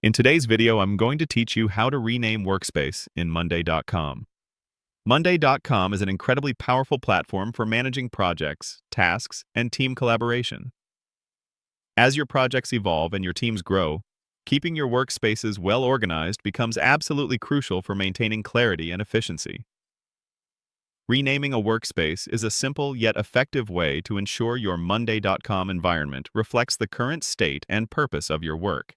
In today's video, I'm going to teach you how to rename Workspace in Monday.com. Monday.com is an incredibly powerful platform for managing projects, tasks, and team collaboration. As your projects evolve and your teams grow, keeping your workspaces well organized becomes absolutely crucial for maintaining clarity and efficiency. Renaming a workspace is a simple yet effective way to ensure your Monday.com environment reflects the current state and purpose of your work.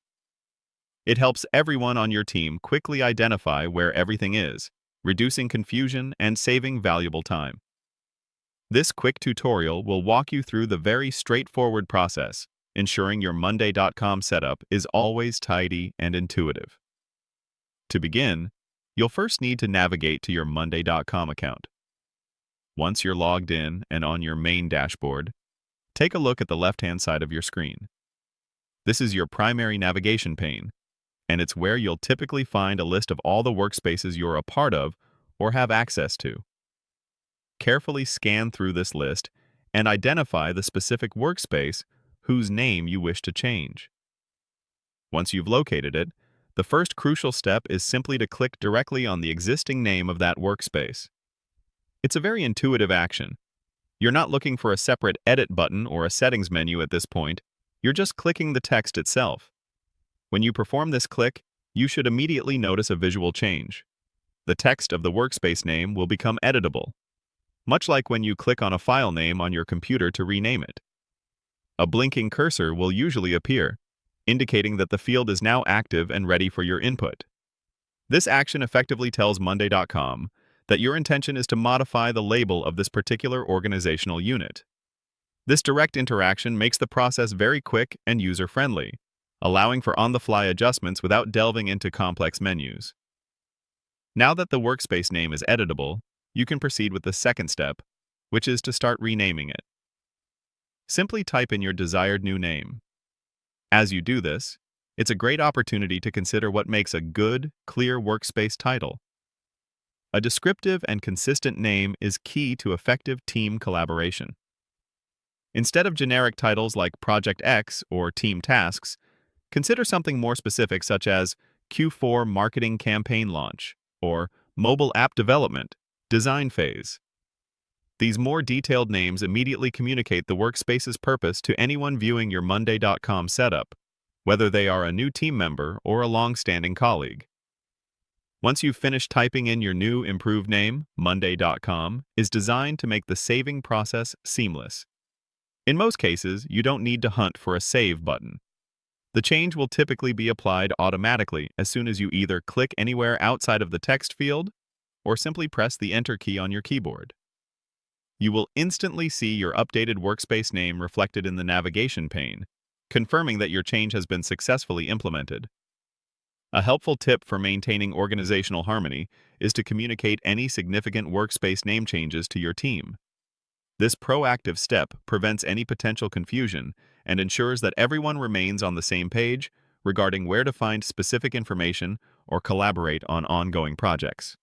It helps everyone on your team quickly identify where everything is, reducing confusion and saving valuable time. This quick tutorial will walk you through the very straightforward process, ensuring your Monday.com setup is always tidy and intuitive. To begin, you'll first need to navigate to your Monday.com account. Once you're logged in and on your main dashboard, take a look at the left-hand side of your screen. This is your primary navigation pane, and it's where you'll typically find a list of all the workspaces you're a part of or have access to. Carefully scan through this list and identify the specific workspace whose name you wish to change. Once you've located it, the first crucial step is simply to click directly on the existing name of that workspace. It's a very intuitive action. You're not looking for a separate edit button or a settings menu at this point, you're just clicking the text itself. When you perform this click, you should immediately notice a visual change. The text of the workspace name will become editable, much like when you click on a file name on your computer to rename it. A blinking cursor will usually appear, indicating that the field is now active and ready for your input. This action effectively tells Monday.com that your intention is to modify the label of this particular organizational unit. This direct interaction makes the process very quick and user-friendly, allowing for on-the-fly adjustments without delving into complex menus. Now that the workspace name is editable, you can proceed with the second step, which is to start renaming it. Simply type in your desired new name. As you do this, it's a great opportunity to consider what makes a good, clear workspace title. A descriptive and consistent name is key to effective team collaboration. Instead of generic titles like Project X or Team Tasks, consider something more specific such as Q4 Marketing Campaign Launch or Mobile App Development, Design Phase. These more detailed names immediately communicate the workspace's purpose to anyone viewing your Monday.com setup, whether they are a new team member or a long-standing colleague. Once you've finished typing in your new improved name, Monday.com is designed to make the saving process seamless. In most cases, you don't need to hunt for a save button. The change will typically be applied automatically as soon as you either click anywhere outside of the text field or simply press the Enter key on your keyboard. You will instantly see your updated workspace name reflected in the navigation pane, confirming that your change has been successfully implemented. A helpful tip for maintaining organizational harmony is to communicate any significant workspace name changes to your team. This proactive step prevents any potential confusion and ensures that everyone remains on the same page regarding where to find specific information or collaborate on ongoing projects.